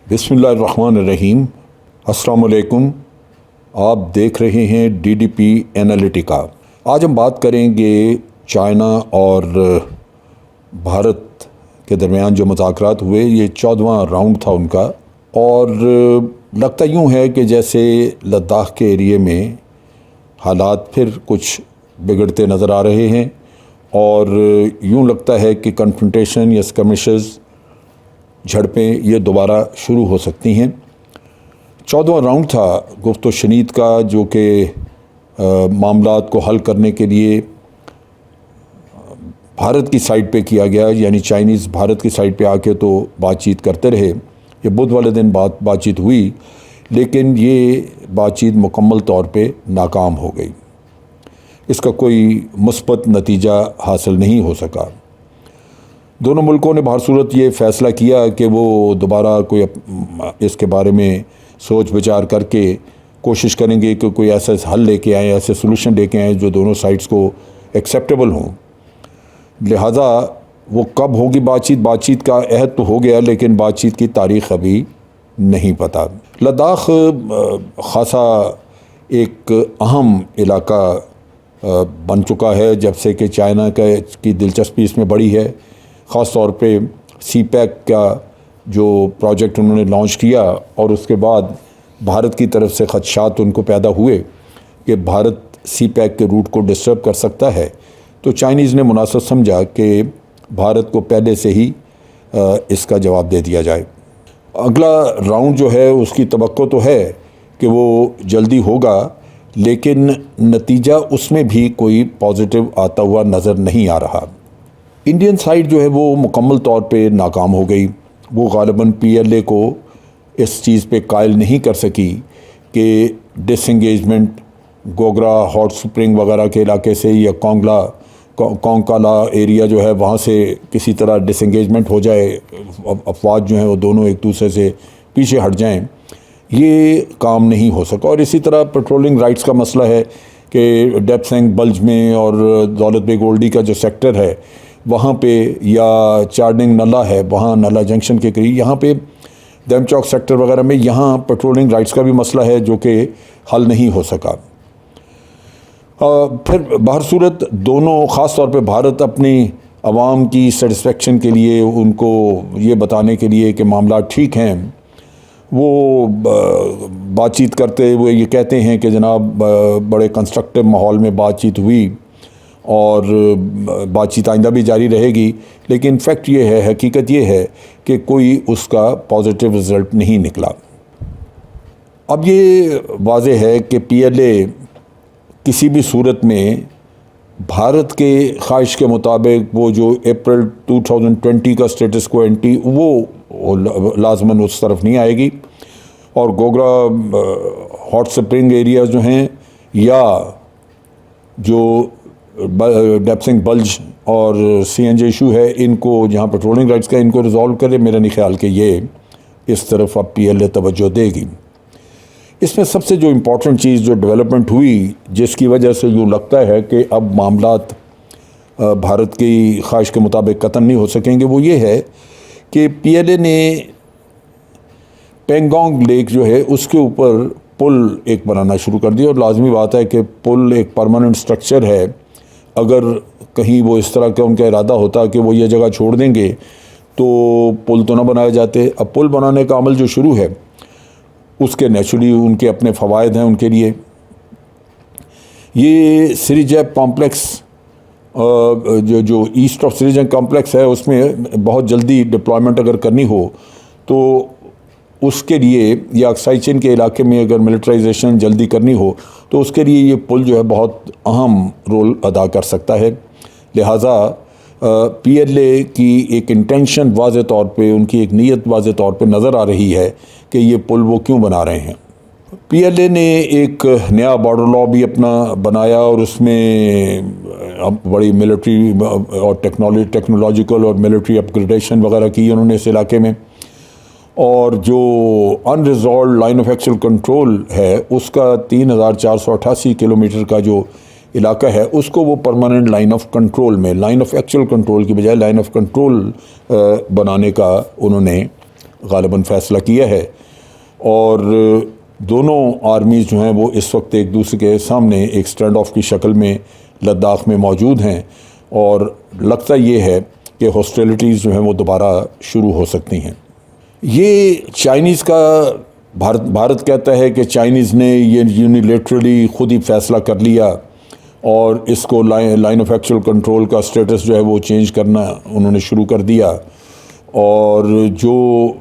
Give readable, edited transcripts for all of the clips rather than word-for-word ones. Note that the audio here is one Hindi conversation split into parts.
बिस्मिल्लाहिर्रहमानिर्रहीम। अस्सलाम वालेकुम। आप देख रहे हैं डीडीपी एनालिटिका। आज हम बात करेंगे चाइना और भारत के दरमियान जो मुज़ाकरात हुए, ये 14वां राउंड था उनका। और लगता यूँ है कि जैसे लद्दाख के एरिए में हालात फिर कुछ बिगड़ते नज़र आ रहे हैं और यूँ लगता है कि कन्फ्रंटेशन या स्कर्मिशेस, झड़पें ये दोबारा शुरू हो सकती हैं। 14वां राउंड था गुफ्त व शनीद का, जो कि मामलात को हल करने के लिए भारत की साइड पे किया गया, यानी चाइनीज़ भारत की साइड पे आके तो बातचीत करते रहे। ये बुध वाले दिन बातचीत हुई, लेकिन ये बातचीत मुकम्मल तौर पे नाकाम हो गई। इसका कोई मुस्बत नतीजा हासिल नहीं हो सका। दोनों मुल्कों ने बाहर सूरत ये फ़ैसला किया कि वो दोबारा कोई इसके बारे में सोच विचार करके कोशिश करेंगे कि कोई ऐसा हल लेके आएँ, ऐसे सोल्यूशन लेके आएँ जो दोनों साइड्स को एक्सेप्टेबल हों। लिहाजा वो कब होगी बातचीत का अहद तो हो गया, लेकिन बातचीत की तारीख़ अभी नहीं पता। लद्दाख ख़ासा एक अहम इलाका बन चुका है जब से कि चाइना की दिलचस्पी इसमें बढ़ी है। ख़ास तौर पे CPEC का जो प्रोजेक्ट उन्होंने लॉन्च किया और उसके बाद भारत की तरफ से ख़दशात उनको पैदा हुए कि भारत CPEC के रूट को डिस्टर्ब कर सकता है, तो चाइनीज़ ने मुनासिब समझा कि भारत को पहले से ही इसका जवाब दे दिया जाए। अगला राउंड जो है उसकी तवक्को तो है कि वो जल्दी होगा, लेकिन नतीजा उसमें भी कोई पॉजिटिव आता हुआ नज़र नहीं आ रहा। इंडियन साइड जो है वो मुकम्मल तौर पे नाकाम हो गई। वो ग़ालिबन PLA को इस चीज़ पे कायल नहीं कर सकी कि डिसएंगेजमेंट गोगरा हॉट स्प्रिंग वगैरह के इलाके से या कोंकाला एरिया जो है वहाँ से किसी तरह डिसएंगेजमेंट हो जाए, अफवाज जो हैं वो दोनों एक दूसरे से पीछे हट जाएं। ये काम नहीं हो सका। और इसी तरह पेट्रोलिंग राइट्स का मसला है कि डेप्सेंग बल्ज में और दौलत बेग ओल्डी का जो सेक्टर है वहाँ पे, या चार्डिंग नला है वहाँ नला जंक्शन के करीब, यहाँ पे दमचौक सेक्टर वगैरह में यहाँ पेट्रोलिंग राइट्स का भी मसला है जो कि हल नहीं हो सका। फिर बाहर सूरत दोनों, ख़ास तौर पे भारत अपनी आवाम की सेटिस्फेक्शन के लिए, उनको ये बताने के लिए कि मामला ठीक हैं, वो बातचीत करते हुए ये कहते हैं कि जनाब बड़े कंस्ट्रक्टिव माहौल में बातचीत हुई और बातचीत आइंदा भी जारी रहेगी। लेकिन फैक्ट ये है, हकीकत ये है कि कोई उसका पॉजिटिव रिज़ल्ट नहीं निकला। अब ये वाज़ेह है कि PLA किसी भी सूरत में भारत के ख्वाहिश के मुताबिक वो जो अप्रैल 2020 का स्टेटस को एंटी, वो लाजमन उस तरफ नहीं आएगी। और गोगरा हॉट स्प्रिंग एरिया जो हैं या जो डेप्सिंग बल्ज और CNG इशू है, इनको जहाँ पेट्रोलिंग राइट्स का, इनको रिजॉल्व करे। मेरा नहीं ख्याल कि ये इस तरफ अब PLA तवज्जो देगी। इसमें सबसे जो इम्पोर्टेंट चीज़ जो डेवलपमेंट हुई, जिसकी वजह से यूँ लगता है कि अब मामलात भारत की ख्वाहिश के मुताबिक ख़त्म नहीं हो सकेंगे, वो ये है कि PLA ने पेंगोंग लेक जो है उसके ऊपर पुल एक बनाना शुरू कर दिया। और लाजमी बात है कि पुल एक परमानेंट स्ट्रक्चर है। अगर कहीं वो इस तरह का उनका इरादा होता कि वो ये जगह छोड़ देंगे तो पुल तो ना बनाए जाते। अब पुल बनाने का अमल जो शुरू है उसके नेचुरली उनके अपने फ़वायद हैं उनके लिए। ये सिरिजैप कॉम्प्लेक्स, जो ईस्ट ऑफ सिरिजैप कॉम्प्लेक्स है, उसमें बहुत जल्दी डिप्लॉयमेंट अगर करनी हो तो उसके लिए, या अक्साई चीन के इलाके में अगर मिलिट्राइजेशन जल्दी करनी हो तो उसके लिए ये पुल जो है बहुत अहम रोल अदा कर सकता है। लिहाजा PLA की एक इंटेंशन वाज़े तौर पे, उनकी एक नीयत वाज़े तौर पे नज़र आ रही है कि ये पुल वो क्यों बना रहे हैं। PLA ने एक नया बॉर्डर लॉ भी अपना बनाया और उसमें अब बड़ी मिलिट्री और टेक्नोलॉजिकल और मिलिट्री अपग्रेडेशन वगैरह की उन्होंने इस इलाके में। और जो unresolved line of actual control है उसका 3488 किलोमीटर का जो इलाका है उसको वो परमानेंट लाइन ऑफ कंट्रोल में, लाइन ऑफ एक्चुअल कंट्रोल की बजाय लाइन ऑफ कंट्रोल बनाने का उन्होंने गालिबन फ़ैसला किया है। और दोनों आर्मीज़ जो हैं वो इस वक्त एक दूसरे के सामने एक स्टैंड ऑफ की शक्ल में लद्दाख में मौजूद हैं, और लगता ये है कि हॉस्टिलिटीज़ जो हैं वो दोबारा शुरू हो सकती हैं। ये चाइनीज़ का भारत कहता है कि चाइनीज़ ने ये यूनिलेटरली खुद ही फैसला कर लिया और इसको लाइन ऑफ एक्चुअल कंट्रोल का स्टेटस जो है वो चेंज करना उन्होंने शुरू कर दिया। और जो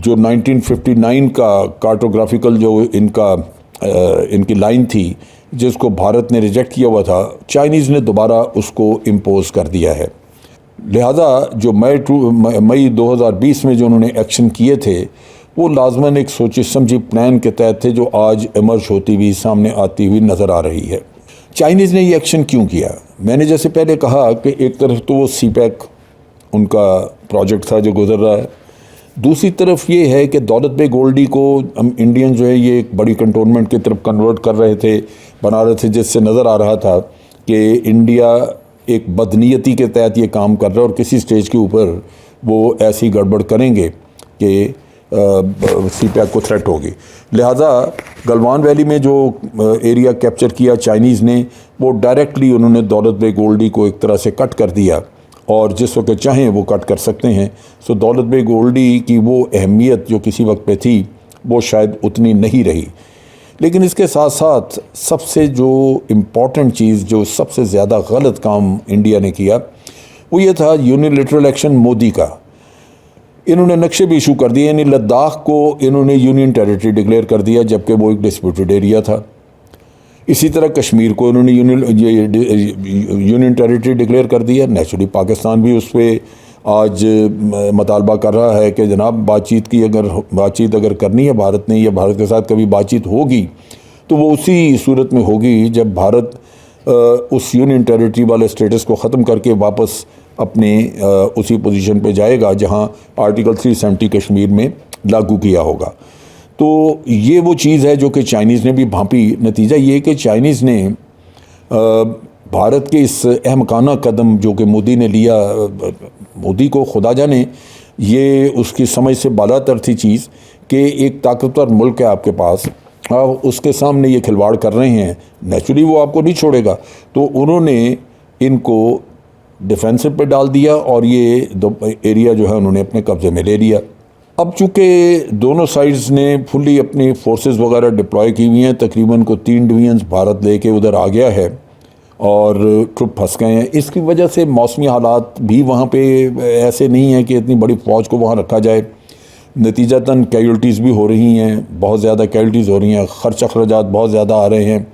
1959 का कार्टोग्राफिकल जो इनकी लाइन थी जिसको भारत ने रिजेक्ट किया हुआ था, चाइनीज़ ने दोबारा उसको इम्पोज कर दिया है। लिहाजा जो मई 2020 में जो उन्होंने एक्शन किए थे वो लाजमन एक सोची समझी प्लान के तहत थे, जो आज इमर्ज होती हुई सामने आती हुई नज़र आ रही है। चाइनीज़ ने ये एक्शन क्यों किया? मैंने जैसे पहले कहा कि एक तरफ तो वो सीपैक उनका प्रोजेक्ट था जो गुजर रहा है, दूसरी तरफ ये है कि दौलत बेग ओल्डी को हम इंडियन जो है ये एक बड़ी कंटोनमेंट की तरफ कन्वर्ट कर रहे थे, बना रहे थे, जिससे नज़र आ रहा था कि इंडिया एक बदनीयती के तहत ये काम कर रहा है और किसी स्टेज के ऊपर वो ऐसी गड़बड़ करेंगे कि सीपैक को थ्रेट होगी। लिहाजा गलवान वैली में जो एरिया कैप्चर किया चाइनीज़ ने, वो डायरेक्टली उन्होंने दौलत बेग ओल्डी को एक तरह से कट कर दिया, और जिस वक्त चाहें वो कट कर सकते हैं। सो दौलत बेग ओल्डी की वो अहमियत जो किसी वक्त पे थी वो शायद उतनी नहीं रही। लेकिन इसके साथ साथ सबसे जो इम्पॉर्टेंट चीज़, जो सबसे ज़्यादा गलत काम इंडिया ने किया, वो ये था यूनिलैटरल एक्शन मोदी का। इन्होंने नक्शे भी इशू कर दिए, यानी लद्दाख को इन्होंने यूनियन टेरिटरी डिक्लेयर कर दिया जबकि वो एक डिस्प्यूटेड एरिया था। इसी तरह कश्मीर को इन्होंने यूनियन टेरिटरी डिक्लेयर कर दिया। नेचुरली पाकिस्तान भी उस पर आज मुतालबा कर रहा है कि जनाब बातचीत अगर करनी है भारत ने, या भारत के साथ कभी बातचीत होगी तो वो उसी सूरत में होगी जब भारत उस यूनियन टेरिटरी वाले स्टेटस को ख़त्म करके वापस अपने उसी पोजीशन पे जाएगा जहां आर्टिकल 370 कश्मीर में लागू किया होगा। तो ये वो चीज़ है जो कि चाइनीज़ ने भी भांपी। नतीजा ये कि चाइनीज़ ने भारत के इस अहमकाना कदम जो कि मोदी ने लिया, मोदी को खुदा जाने ये उसकी समझ से बालातर थी चीज़ कि एक ताकतवर मुल्क है आपके पास, उसके सामने ये खिलवाड़ कर रहे हैं, नेचुरली वो आपको नहीं छोड़ेगा। तो उन्होंने इनको डिफेंसिव पे डाल दिया और ये एरिया जो है उन्होंने अपने कब्ज़े में ले लिया। अब चूँकि दोनों साइड्स ने फुली अपनी फोर्सेस वगैरह डिप्लॉय की हुई हैं, तकरीबन को 3 डिवीजन्स भारत लेके उधर आ गया है और ट्रुप फंस गए हैं। इसकी वजह से मौसमी हालात भी वहाँ पे ऐसे नहीं हैं कि इतनी बड़ी फ़ौज को वहाँ रखा जाए। नतीजतन कैजुअल्टीज़ भी हो रही हैं, बहुत ज़्यादा कैजुअल्टीज़ हो रही हैं, ख़र्च अखराजात बहुत ज़्यादा आ रहे हैं।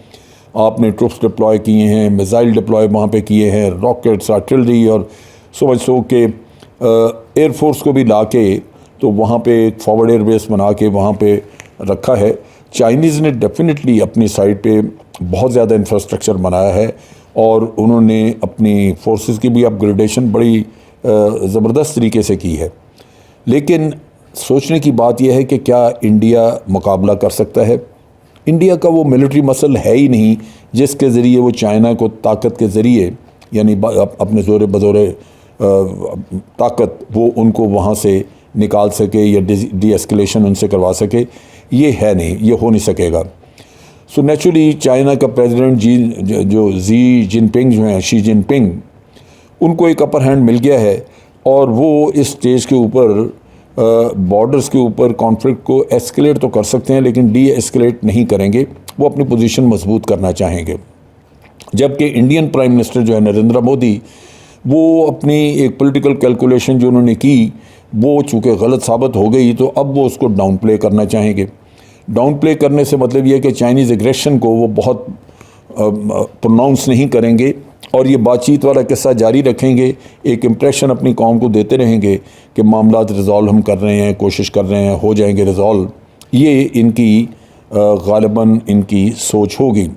आपने ट्रुप्स डिप्लॉय किए हैं, मिसाइल डिप्लॉय वहाँ पे किए हैं, रॉकेट्स, आर्टिलरी, और समझो कि एयरफोर्स को भी ला के तो वहाँ पे एक फॉरवर्ड एयर बेस बना के वहाँ पे रखा है। चाइनीज़ ने डेफिनेटली अपनी साइड पे बहुत ज़्यादा इंफ्रास्ट्रक्चर बनाया है और उन्होंने अपनी फोर्सेस की भी अपग्रेडेशन बड़ी ज़बरदस्त तरीके से की है। लेकिन सोचने की बात यह है कि क्या इंडिया मुकाबला कर सकता है? इंडिया का वो मिलिट्री मसल है ही नहीं जिसके ज़रिए वो चाइना को ताकत के ज़रिए, यानी अपने ज़ोरे बज़ोरे ताकत वो उनको वहाँ से निकाल सके या डी एस्केलेशन उनसे करवा सके। ये है नहीं, ये हो नहीं सकेगा। सो नेचुरली चाइना का प्रेसिडेंट शी जिनपिंग, उनको एक अपर हैंड मिल गया है और वो इस स्टेज के ऊपर बॉर्डर्स के ऊपर कॉन्फ्लिक्ट को एस्केलेट तो कर सकते हैं लेकिन डी एस्केलेट नहीं करेंगे। वो अपनी पोजीशन मजबूत करना चाहेंगे। जबकि इंडियन प्राइम मिनिस्टर जो है नरेंद्र मोदी, वो अपनी एक पॉलिटिकल कैलकुलेशन जो उन्होंने की वो चूँकि गलत साबित हो गई, तो अब वो उसको डाउन प्ले करना चाहेंगे। डाउन प्ले करने से मतलब ये है कि चाइनीज़ एग्रेशन को वो बहुत प्रोनाउंस नहीं करेंगे और ये बातचीत वाला किस्सा जारी रखेंगे। एक इम्प्रेशन अपनी कौम को देते रहेंगे कि मामलात रिज़ॉल्व हम कर रहे हैं, कोशिश कर रहे हैं, हो जाएंगे रिज़ॉल्व। ये इनकी गालिबन इनकी सोच होगी।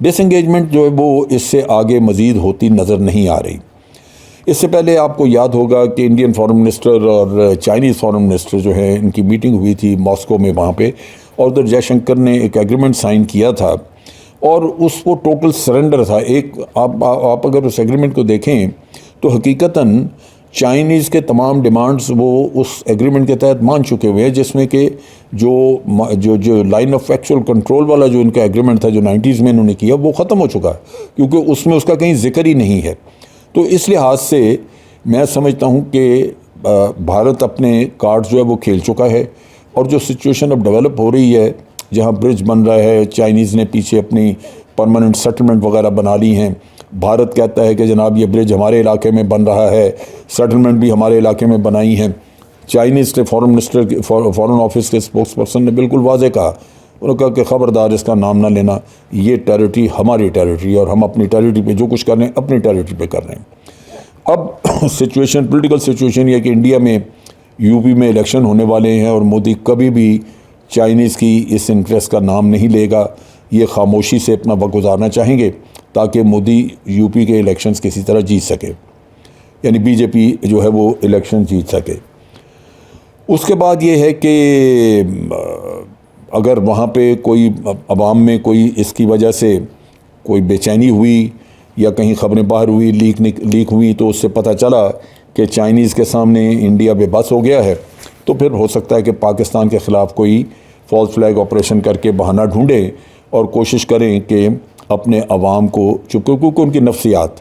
डिसएंगेजमेंट जो है वो इससे आगे मज़ीद होती नज़र नहीं आ रही। इससे पहले आपको याद होगा कि इंडियन फॉरेन मिनिस्टर और चाइनीज़ फॉरेन मिनिस्टर जो है इनकी मीटिंग हुई थी मॉस्को में वहाँ पे, और उधर जयशंकर ने एक एग्रीमेंट साइन किया था और उसको टोटल सरेंडर था। एक आप अगर उस एग्रीमेंट को देखें तो हकीकतन चाइनीज़ के तमाम डिमांड्स वो उस एग्रीमेंट के तहत मान चुके हुए हैं, जिसमें कि जो लाइन ऑफ एक्चुअल कंट्रोल वाला जो इनका एग्रीमेंट था जो 90s में इन्होंने किया, वो ख़त्म हो चुका है, क्योंकि उसमें उसका कहीं जिक्र ही नहीं है। तो इस लिहाज से मैं समझता हूँ कि भारत अपने कार्ड जो है वो खेल चुका है, और जो सिचुएशन अब डेवलप हो रही है, जहाँ ब्रिज बन रहा है, चाइनीज़ ने पीछे अपनी परमानेंट सेटलमेंट वगैरह बना ली हैं, भारत कहता है कि जनाब ये ब्रिज हमारे इलाके में बन रहा है, सेटलमेंट भी हमारे इलाके में बनाई हैं। चाइनीज़ के फॉरेन ऑफिस के स्पोक्स पर्सन ने बिल्कुल वाज़े कहा, उन्होंने कहा कि ख़बरदार इसका नाम ना लेना, ये टेरिटरी हमारी टेरिटरी, और हम अपनी टेरिटरी पे जो कुछ कर रहे हैं अपनी टेरिटरी पे कर रहे हैं। अब सिचुएशन, पॉलिटिकल सिचुएशन ये है कि इंडिया में यूपी में इलेक्शन होने वाले हैं, और मोदी कभी भी चाइनीज़ की इस इंटरेस्ट का नाम नहीं लेगा। ये खामोशी से अपना वक्त गुजारना चाहेंगे ताकि मोदी यूपी के इलेक्शंस किसी तरह जीत सके, यानी बीजेपी जो है वो इलेक्शन जीत सके। उसके बाद ये है कि अगर वहाँ पे कोई अवाम में कोई इसकी वजह से कोई बेचैनी हुई या कहीं ख़बरें बाहर हुई, लीक हुई, तो उससे पता चला कि चाइनीज़ के सामने इंडिया बेबस हो गया है, तो फिर हो सकता है कि पाकिस्तान के ख़िलाफ़ कोई फॉल्स फ्लैग ऑपरेशन करके बहाना ढूंढें और कोशिश करें कि अपने अवाम को, क्योंकि उनकी नफ्सियात,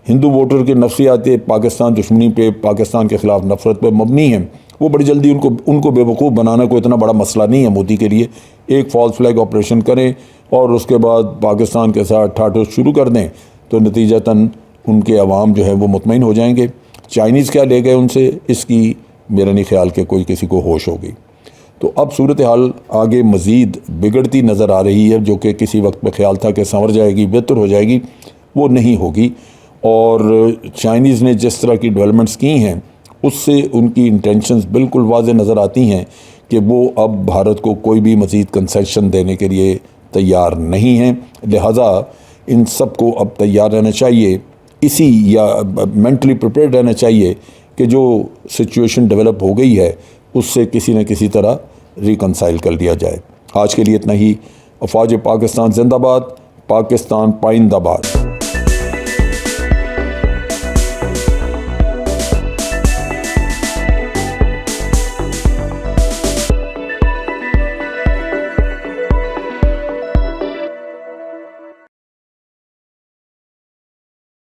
हिंदू वोटर की नफ्सियात पाकिस्तान दुश्मनी पे, पाकिस्तान के ख़िलाफ़ नफ़रत पे मबनी हैं, वो बड़ी जल्दी उनको बेवकूफ़ बनाना कोई इतना बड़ा मसला नहीं है मोदी के लिए। एक फॉल्स फ्लैग ऑपरेशन करें और उसके बाद पाकिस्तान के साथ ठाठोस शुरू कर दें, तो नतीजतन उनके अवाम जो है वो मुतमईन हो जाएंगे। चाइनीज़ क्या ले गए उनसे, इसकी मेरा नहीं ख्याल कि कोई किसी को होश होगी। तो अब सूरत हाल आगे मज़ीद बिगड़ती नज़र आ रही है, जो कि किसी वक्त में ख्याल था कि संवर जाएगी, बेहतर हो जाएगी, वो नहीं होगी। और चाइनीज़ ने जिस तरह की डेवलपमेंट्स की हैं, उससे उनकी इंटेंशंस बिल्कुल वाज़े नज़र आती हैं कि वो अब भारत को कोई भी मज़ीद कंसेशन देने के लिए तैयार नहीं हैं। लिहाजा इन सब को अब तैयार रहना चाहिए, या मेंटली प्रिपेयर्ड रहना चाहिए कि जो सिचुएशन डेवलप हो गई है उससे किसी न किसी तरह रिकंसाइल कर लिया जाए। आज के लिए इतना ही। अफ़वाज पाकिस्तान जिंदाबाद, पाकिस्तान पाइंदाबाद।